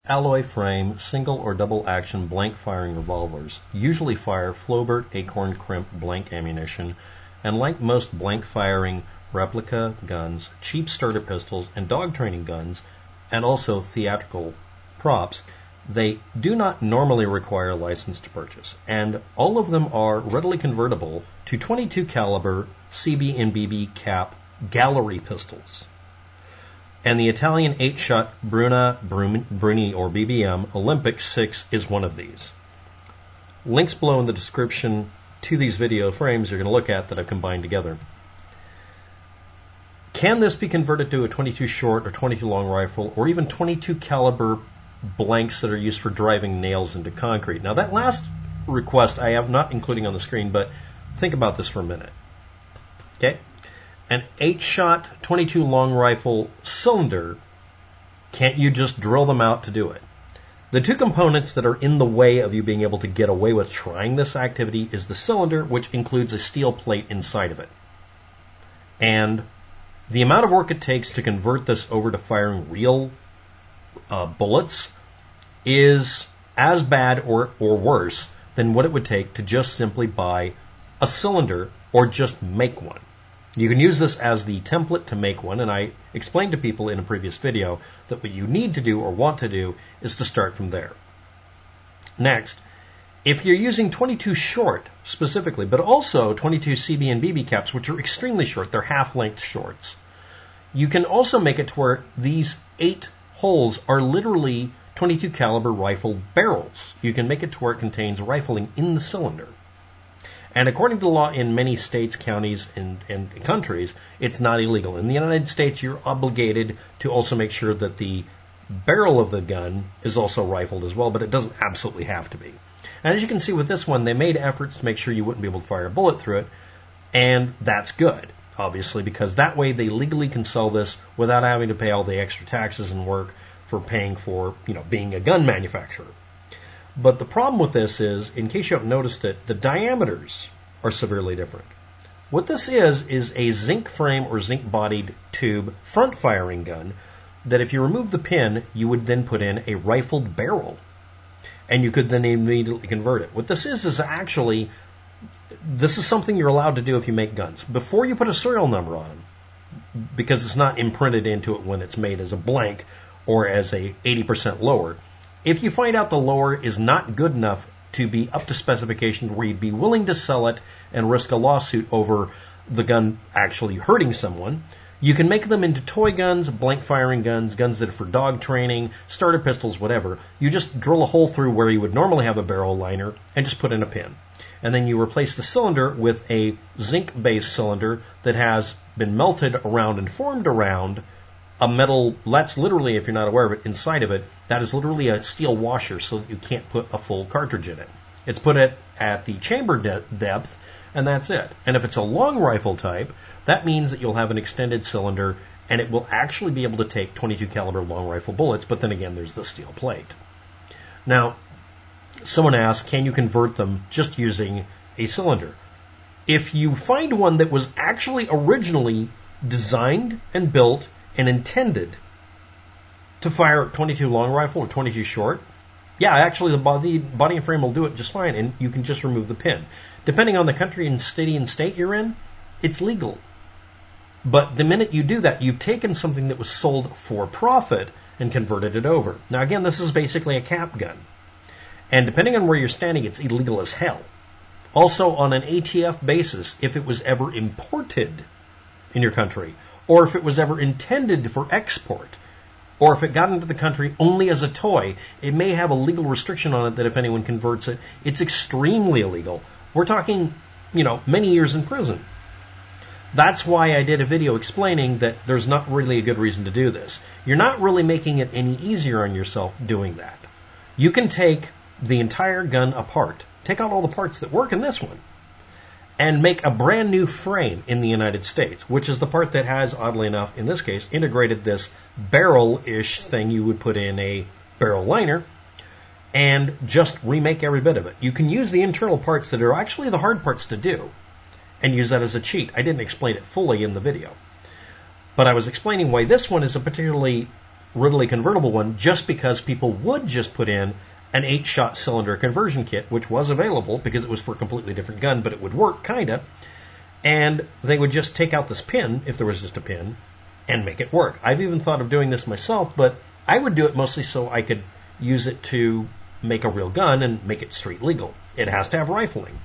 alloy frame, single or double action blank firing revolvers usually fire Flaubert acorn crimp blank ammunition, and like most blank firing replica guns, cheap starter pistols, and dog training guns, and also theatrical props, they do not normally require a license to purchase, and all of them are readily convertible to 22 caliber CB and BB cap gallery pistols. And the Italian 8-shot Bruni or BBM Olympic 6 is one of these. Links below in the description to these video frames you're going to look at that I've combined together. Can this be converted to a 22 short or 22 long rifle, or even 22 caliber blanks that are used for driving nails into concrete? Now that last request I am not including on the screen, but think about this for a minute. Okay? An 8-shot 22 long rifle cylinder, can't you just drill them out to do it? The two components that are in the way of you being able to get away with trying this activity is the cylinder, which includes a steel plate inside of it. And the amount of work it takes to convert this over to firing real bullets is as bad or worse than what it would take to just simply buy a cylinder or just make one. You can use this as the template to make one, and I explained to people in a previous video that what you need to do or want to do is to start from there. Next, if you're using 22 short specifically, but also 22 CB and BB caps, which are extremely short, they're half-length shorts, you can also make it to where these 8 holes are literally 22 caliber rifle barrels. You can make it to where it contains rifling in the cylinder. And according to the law in many states, counties, and countries, it's not illegal. In the United States, you're obligated to also make sure that the barrel of the gun is also rifled as well, but it doesn't absolutely have to be. And as you can see with this one, they made efforts to make sure you wouldn't be able to fire a bullet through it, and that's good, obviously, because that way they legally can sell this without having to pay all the extra taxes and work for paying for, being a gun manufacturer. But the problem with this is, in case you haven't noticed it, the diameters are severely different. What this is a zinc frame or zinc bodied tube front firing gun that if you remove the pin, you would then put in a rifled barrel. And you could then immediately convert it. What this is actually, this is something you're allowed to do if you make guns. Before you put a serial number on them, because it's not imprinted into it when it's made as a blank or as a 80% lower, if you find out the lower is not good enough to be up to specifications where you'd be willing to sell it and risk a lawsuit over the gun actually hurting someone, you can make them into toy guns, blank firing guns, guns that are for dog training, starter pistols, whatever. You just drill a hole through where you would normally have a barrel liner and just put in a pin. And then you replace the cylinder with a zinc-based cylinder that has been melted around and formed around a metal, that's literally, if you're not aware of it, inside of it, that is literally a steel washer so that you can't put a full cartridge in it. It's put at the chamber depth, and that's it. And if it's a long rifle type, that means that you'll have an extended cylinder, and it will actually be able to take 22 caliber long rifle bullets, but then again, there's the steel plate. Now, someone asked, can you convert them just using a cylinder? If you find one that was actually originally designed and built and intended to fire 22 long rifle or 22 short, yeah, actually the body and frame will do it just fine, and you can just remove the pin. Depending on the country and city and state you're in, it's legal. But the minute you do that, you've taken something that was sold for profit and converted it over. Now again, this is basically a cap gun. And depending on where you're standing, it's illegal as hell. Also, on an ATF basis, if it was ever imported in your country, or if it was ever intended for export, or if it got into the country only as a toy, it may have a legal restriction on it that if anyone converts it, it's extremely illegal. We're talking, many years in prison. That's why I did a video explaining that there's not really a good reason to do this. You're not really making it any easier on yourself doing that. You can take the entire gun apart, take out all the parts that work in this one, and make a brand new frame in the United States, which is the part that has, oddly enough, in this case, integrated this barrel-ish thing you would put in a barrel liner, and just remake every bit of it. You can use the internal parts that are actually the hard parts to do, and use that as a cheat. I didn't explain it fully in the video, but I was explaining why this one is a particularly readily convertible one just because people would just put in an 8-shot cylinder conversion kit, which was available because it was for a completely different gun, but it would work, kind of. And they would just take out this pin, if there was just a pin, and make it work. I've even thought of doing this myself, but I would do it mostly so I could use it to make a real gun and make it street legal. It has to have rifling.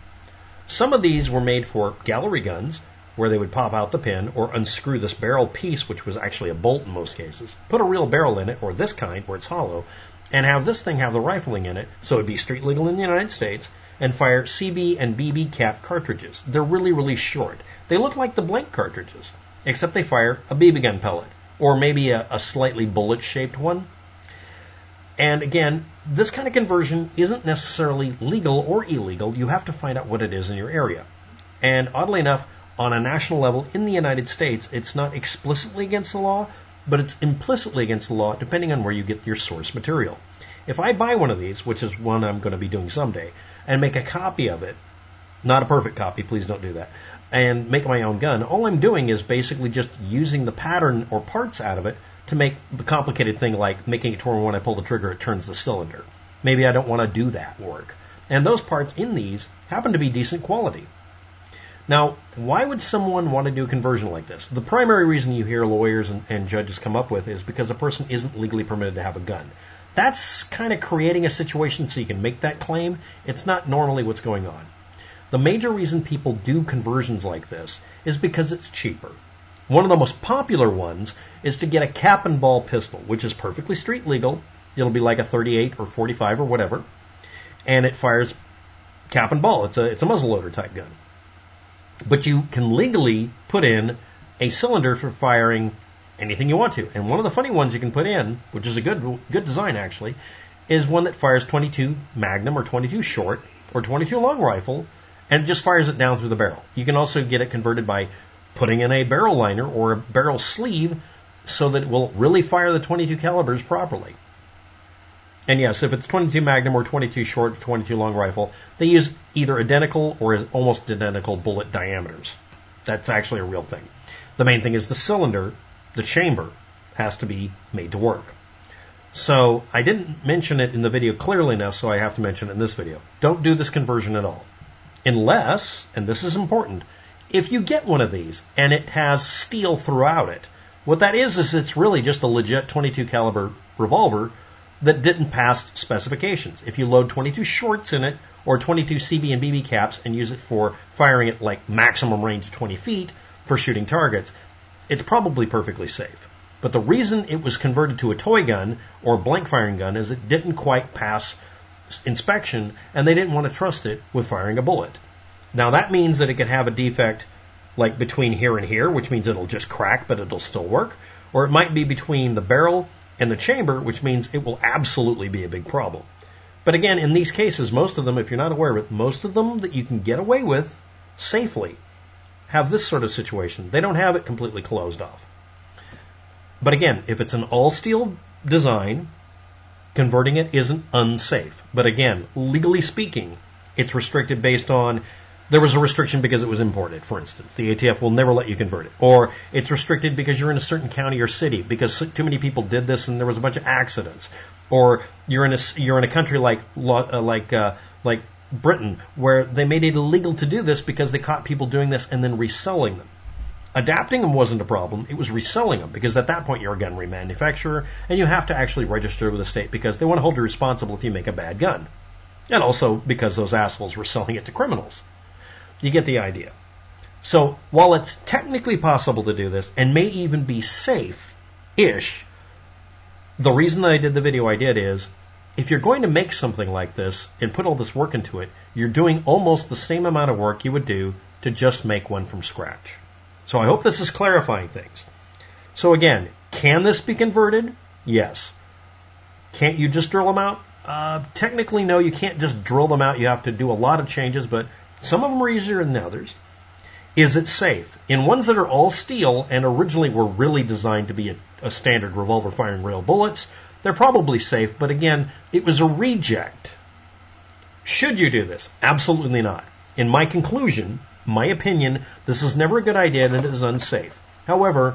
Some of these were made for gallery guns, where they would pop out the pin or unscrew this barrel piece, which was actually a bolt in most cases, put a real barrel in it, or this kind, where it's hollow, and have this thing have the rifling in it, so it'd be street legal in the United States, and fire CB and BB cap cartridges. They're really, really short. They look like the blank cartridges, except they fire a BB gun pellet, or maybe a slightly bullet-shaped one. And again, this kind of conversion isn't necessarily legal or illegal. You have to find out what it is in your area. And oddly enough, on a national level in the United States, it's not explicitly against the law, but it's implicitly against the law depending on where you get your source material. If I buy one of these, which is one I'm going to be doing someday, and make a copy of it, not a perfect copy, please don't do that, and make my own gun, all I'm doing is basically just using the pattern or parts out of it to make the complicated thing like making it to where when I pull the trigger it turns the cylinder. Maybe I don't want to do that work. And those parts in these happen to be decent quality. Now, why would someone want to do a conversion like this? The primary reason you hear lawyers and judges come up with is because a person isn't legally permitted to have a gun. That's kind of creating a situation so you can make that claim. It's not normally what's going on. The major reason people do conversions like this is because it's cheaper. One of the most popular ones is to get a cap and ball pistol, which is perfectly street legal. It'll be like a 38 or 45 or whatever, and it fires cap and ball. It's a muzzleloader type gun. But you can legally put in a cylinder for firing anything you want to. And one of the funny ones you can put in, which is a good design actually, is one that fires 22 Magnum or 22 short or 22 long rifle, and it just fires it down through the barrel. You can also get it converted by putting in a barrel liner or a barrel sleeve so that it will really fire the 22 calibers properly. And yes, if it's 22 Magnum or 22 short, 22 long rifle, they use either identical or almost identical bullet diameters. That's actually a real thing. The main thing is the cylinder, the chamber, has to be made to work. So I didn't mention it in the video clearly enough, so I have to mention it in this video. Don't do this conversion at all. Unless, and this is important, if you get one of these and it has steel throughout it, what that is it's really just a legit 22 caliber revolver that didn't pass specifications. If you load 22 shorts in it or 22 CB and BB caps and use it for firing at like maximum range of 20 feet for shooting targets, it's probably perfectly safe. But the reason it was converted to a toy gun or blank firing gun is it didn't quite pass inspection and they didn't want to trust it with firing a bullet. Now that means that it could have a defect like between here and here, which means it'll just crack but it'll still work, or it might be between the barrel and the chamber, which means it will absolutely be a big problem. But again, in these cases, most of them, if you're not aware of it, most of them that you can get away with safely have this sort of situation. They don't have it completely closed off. But again, if it's an all-steel design, converting it isn't unsafe. But again, legally speaking, it's restricted based on, there was a restriction because it was imported, for instance. The ATF will never let you convert it. Or it's restricted because you're in a certain county or city because too many people did this and there was a bunch of accidents. Or you're in a country like Britain where they made it illegal to do this because they caught people doing this and then reselling them. Adapting them wasn't a problem. It was reselling them because at that point you're a gun remanufacturer and you have to actually register with the state because they want to hold you responsible if you make a bad gun. And also because those assholes were selling it to criminals. You get the idea. So while it's technically possible to do this and may even be safe-ish, the reason that I did the video I did is if you're going to make something like this and put all this work into it, you're doing almost the same amount of work you would do to just make one from scratch. So I hope this is clarifying things. So again, can this be converted? Yes. Can't you just drill them out? Technically, no, you can't just drill them out. You have to do a lot of changes, but some of them are easier than others. Is it safe? In ones that are all steel and originally were really designed to be a standard revolver firing real bullets, they're probably safe, but again, it was a reject. Should you do this? Absolutely not. In my conclusion, my opinion, this is never a good idea and it is unsafe. However,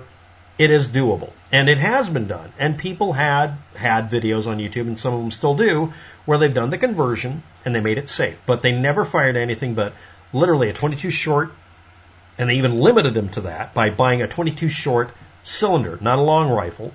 It is doable, and it has been done. And people had videos on YouTube, and some of them still do, where they've done the conversion and they made it safe. But they never fired anything but literally a 22 short, and they even limited them to that by buying a 22 short cylinder, not a long rifle.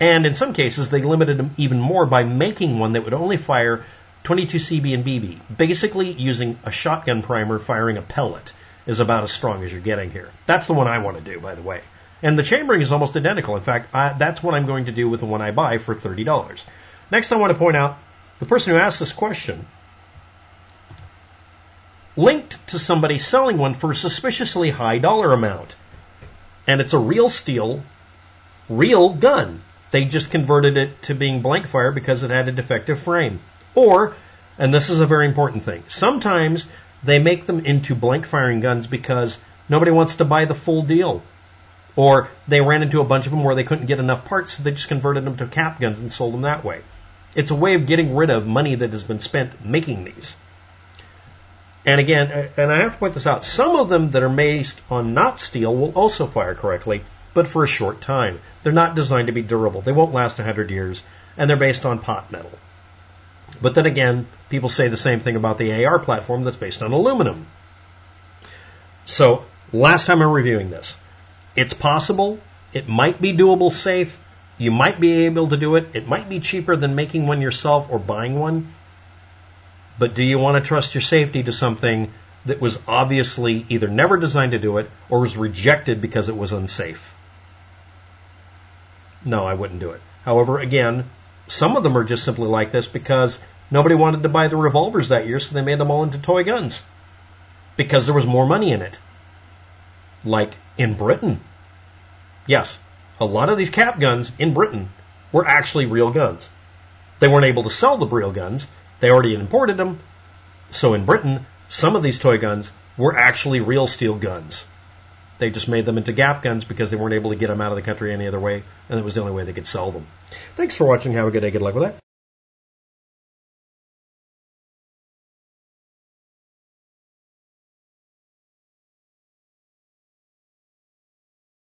And in some cases, they limited them even more by making one that would only fire 22 CB and BB. Basically, using a shotgun primer, firing a pellet is about as strong as you're getting here. That's the one I want to do, by the way. And the chambering is almost identical. In fact, that's what I'm going to do with the one I buy for $30. Next, I want to point out the person who asked this question linked to somebody selling one for a suspiciously high dollar amount. And it's a real steel, real gun. They just converted it to being blank fire because it had a defective frame. Or, and this is a very important thing, sometimes they make them into blank firing guns because nobody wants to buy the full deal. Or they ran into a bunch of them where they couldn't get enough parts, so they just converted them to cap guns and sold them that way. It's a way of getting rid of money that has been spent making these. And again, and I have to point this out, some of them that are based on not steel will also fire correctly, but for a short time. They're not designed to be durable. They won't last 100 years, and they're based on pot metal. But then again, people say the same thing about the AR platform that's based on aluminum. So, last time I'm reviewing this, it's possible, it might be doable safe, you might be able to do it, it might be cheaper than making one yourself or buying one, but do you want to trust your safety to something that was obviously either never designed to do it or was rejected because it was unsafe? No, I wouldn't do it. However, again, some of them are just simply like this because nobody wanted to buy the revolvers that year, so they made them all into toy guns because there was more money in it. Like in Britain. Yes, a lot of these cap guns in Britain were actually real guns. They weren't able to sell the real guns. They already imported them. So in Britain, some of these toy guns were actually real steel guns. They just made them into gap guns because they weren't able to get them out of the country any other way, and it was the only way they could sell them. Thanks for watching. Have a good day. Good luck with that.